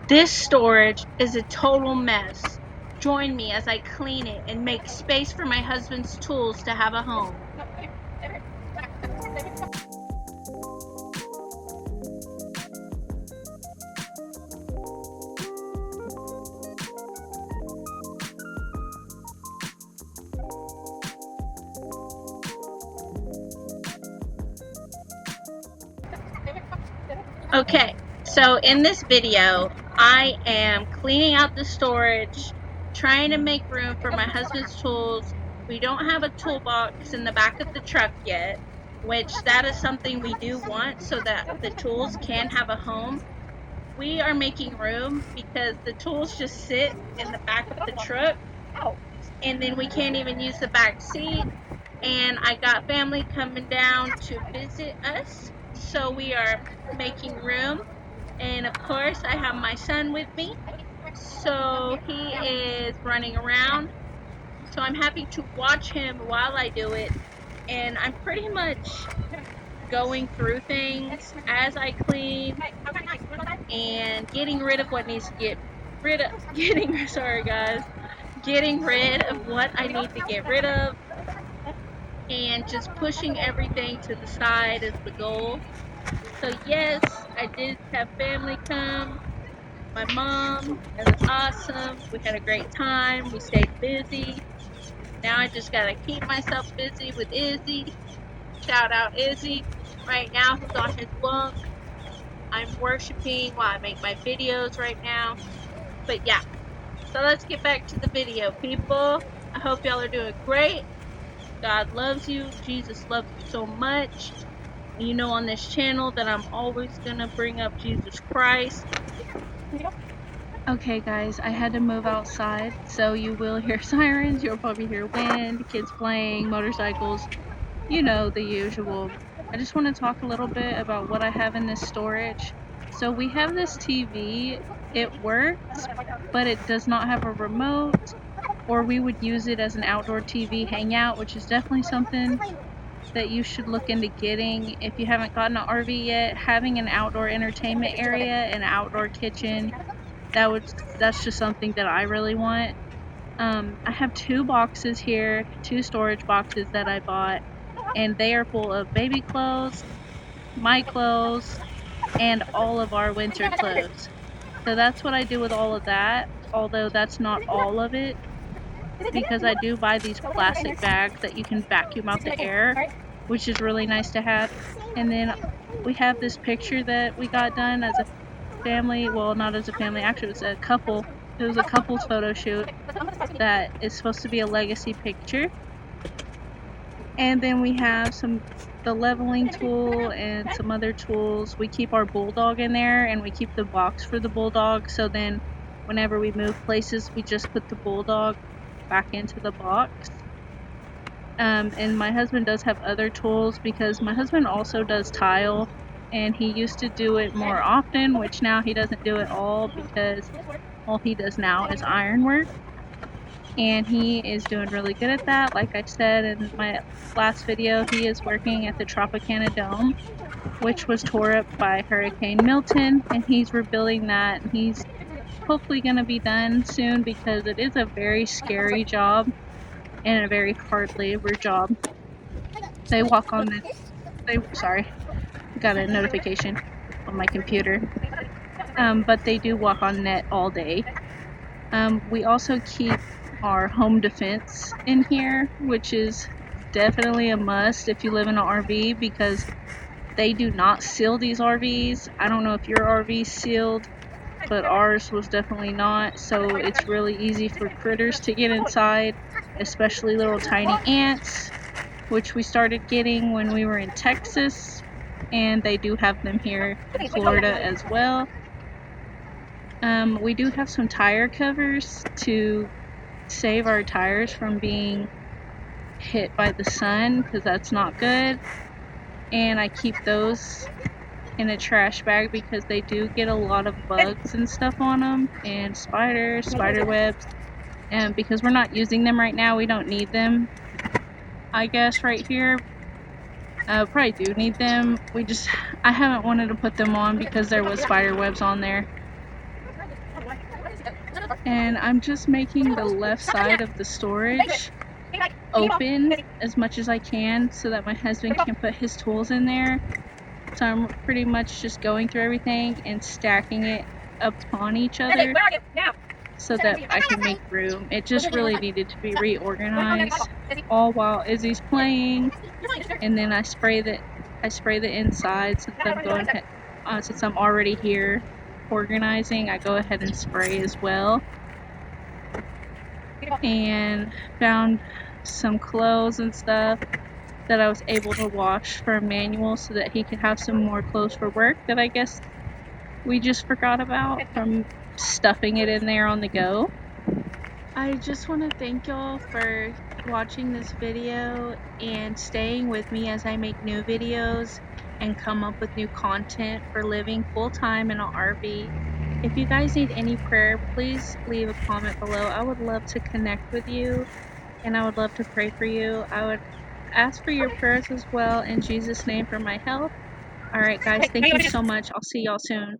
This storage is a total mess. Join me as I clean it and make space for my husband's tools to have a home. Okay, so in this video, I am cleaning out the storage, trying to make room for my husband's tools. We don't have a toolbox in the back of the truck yet, which that is something we do want so that the tools can have a home. We are making room because the tools just sit in the back of the truck, and then we can't even use the back seat. And I got family coming down to visit us, so we are making room. And of course, I have my son with me, so he is running around. So I'm happy to watch him while I do it. And I'm pretty much going through things as I clean and getting rid of what needs to get rid of. Sorry guys, getting rid of what I need to get rid of, and just pushing everything to the side is the goal. So yes, I did have family come. My mom, it was awesome. We had a great time. We stayed busy. Now I just gotta keep myself busy with Izzy. Shout out Izzy. Right now he's on his bunk. I'm worshiping while I make my videos right now. But yeah, so let's get back to the video, people. I hope y'all are doing great. God loves you. Jesus loves you so much. You know, on this channel that I'm always gonna bring up Jesus Christ. Okay guys, I had to move outside, so you will hear sirens, you'll probably hear wind, kids playing, motorcycles, you know, the usual. I just want to talk a little bit about what I have in this storage. So we have this TV, it works, but it does not have a remote, or we would use it as an outdoor TV hangout, which is definitely something that you should look into getting. If you haven't gotten an RV yet, having an outdoor entertainment area, an outdoor kitchen, that's just something that I really want. I have two boxes here, two storage boxes that I bought, and they are full of baby clothes, my clothes, and all of our winter clothes. So that's what I do with all of that, although that's not all of it, because I do buy these plastic bags that you can vacuum out the air, which is really nice to have. And then we have this picture that we got done as a family, well, not as a family, actually it was a couple. It was a couple's photo shoot that is supposed to be a legacy picture. And then we have the leveling tool and some other tools. We keep our bulldog in there, and we keep the box for the bulldog, so then whenever we move places, we just put the bulldog back into the box. And my husband does have other tools because my husband also does tile, and he used to do it more often, which now he doesn't do it all because all he does now is ironwork. And he is doing really good at that. Like I said in my last video, he is working at the Tropicana Dome, which was tore up by Hurricane Milton, and he's rebuilding that, and he's hopefully going to be done soon because it is a very scary job and a very hard labor job. They walk on the sorry, got a notification on my computer. But they do walk on net all day. We also keep our home defense in here, which is definitely a must if you live in an RV because they do not seal these RVs. I don't know if your RV is sealed, but ours was definitely not, so it's really easy for critters to get inside, especially little tiny ants, which we started getting when we were in Texas, and they do have them here in Florida as well. We do have some tire covers to save our tires from being hit by the sun because that's not good, and I keep those in a trash bag because they do get a lot of bugs and stuff on them, and spiders, spider webs, and because we're not using them right now, we don't need them, I guess, right here. Probably do need them. I haven't wanted to put them on because there was spider webs on there. And I'm just making the left side of the storage open as much as I can so that my husband can put his tools in there. So I'm pretty much just going through everything and stacking it upon each other so that I can make room. It just really needed to be reorganized. All while Izzy's playing, and then I spray the inside since I'm going since I'm already here organizing. I go ahead and spray as well. And found some clothes and stuff that I was able to wash for Emmanuel so that he could have some more clothes for work that I guess we just forgot about from stuffing it in there on the go. I just want to thank y'all for watching this video and staying with me as I make new videos and come up with new content for living full-time in an RV. If you guys need any prayer, please leave a comment below. I would love to connect with you and I would love to pray for you. I would ask for your prayers as well in Jesus' name for my health. Alright guys, thank you so much. I'll see y'all soon.